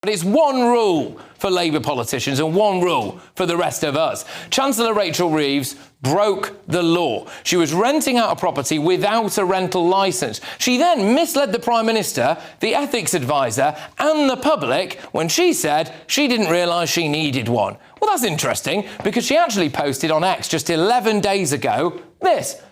But it's one rule for Labour politicians and one rule for the rest of us. Chancellor Rachel Reeves broke the law. She was renting out a property without a rental licence. She then misled the Prime Minister, the ethics advisor and the public when she said she didn't realise she needed one. Well, that's interesting because she actually posted on X just 11 days ago this.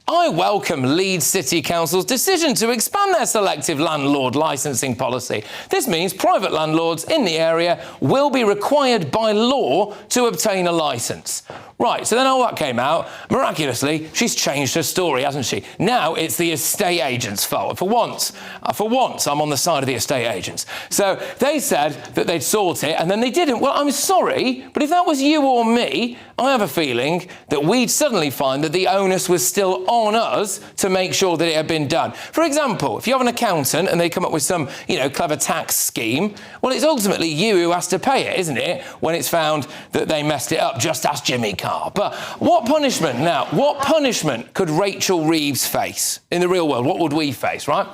I welcome Leeds City Council's decision to expand their selective landlord licensing policy. This means private landlords in the area will be required by law to obtain a licence. Right, so then all that came out. Miraculously, she's changed her story, hasn't she? Now it's the estate agent's fault. For once, I'm on the side of the estate agents. So they said that they'd sort it, and then they didn't. Well, I'm sorry, but if that was you or me, I have a feeling that we'd suddenly find that the onus was still on us to make sure that it had been done. For example, if you have an accountant and they come up with some, clever tax scheme, well, it's ultimately you who has to pay it, isn't it, when it's found that they messed it up, just ask Jimmy Carr. But what punishment could Rachel Reeves face in the real world? What would we face, right?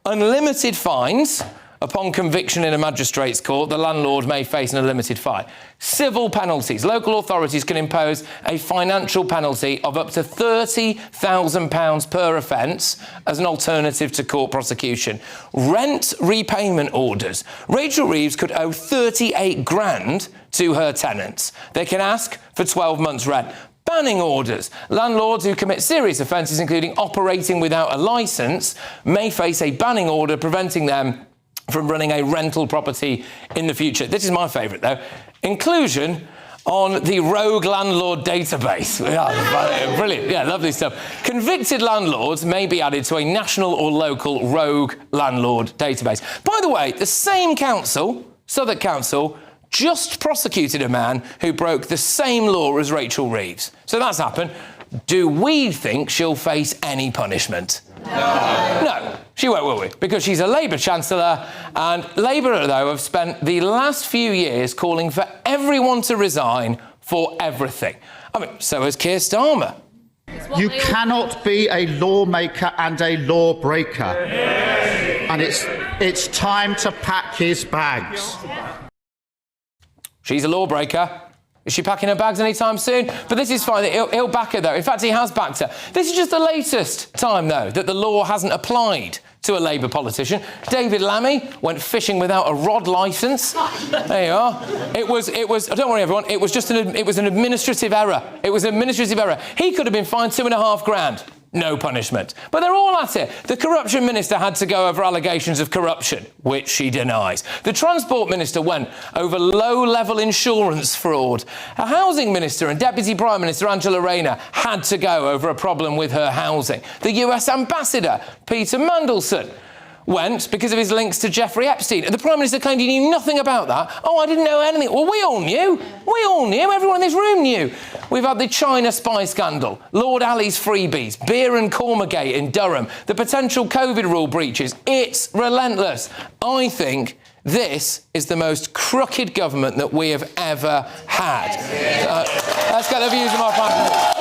Unlimited fines. Upon conviction in a magistrate's court, the landlord may face an unlimited fine. Civil penalties. Local authorities can impose a financial penalty of up to £30,000 per offence as an alternative to court prosecution. Rent repayment orders. Rachel Reeves could owe 38 grand to her tenants. They can ask for 12 months' rent. Banning orders. Landlords who commit serious offences, including operating without a licence, may face a banning order preventing them from running a rental property in the future. This is my favourite, though. Inclusion on the rogue landlord database. Yeah, brilliant. Yeah, lovely stuff. Convicted landlords may be added to a national or local rogue landlord database. By the way, the same council, Southwark Council, just prosecuted a man who broke the same law as Rachel Reeves. So that's happened. Do we think she'll face any punishment? No, she won't, will we? Because she's a Labour Chancellor, and Labour, though, have spent the last few years calling for everyone to resign for everything. I mean, so has Keir Starmer. You cannot be a lawmaker and a lawbreaker. And it's time to pack his bags. She's a lawbreaker. Is she packing her bags anytime soon? But this is fine. He'll back her, though. In fact, he has backed her. This is just the latest time, though, that the law hasn't applied to a Labour politician. David Lammy went fishing without a rod licence. There you are. It was. Don't worry, everyone. It was an administrative error. It was an administrative error. He could have been fined £2.5 grand. No punishment. But they're all at it. The corruption minister had to go over allegations of corruption, which she denies. The transport minister went over low-level insurance fraud. A housing minister and Deputy Prime Minister Angela Rayner had to go over a problem with her housing. The US ambassador, Peter Mandelson, went because of his links to Jeffrey Epstein. And the Prime Minister claimed he knew nothing about that. Oh, I didn't know anything. Well, we all knew. We all knew. Everyone in this room knew. We've had the China spy scandal, Lord Ali's freebies, beer and Cormagate in Durham, the potential COVID rule breaches. It's relentless. I think this is the most crooked government that we have ever had. Let's get the views of my panel.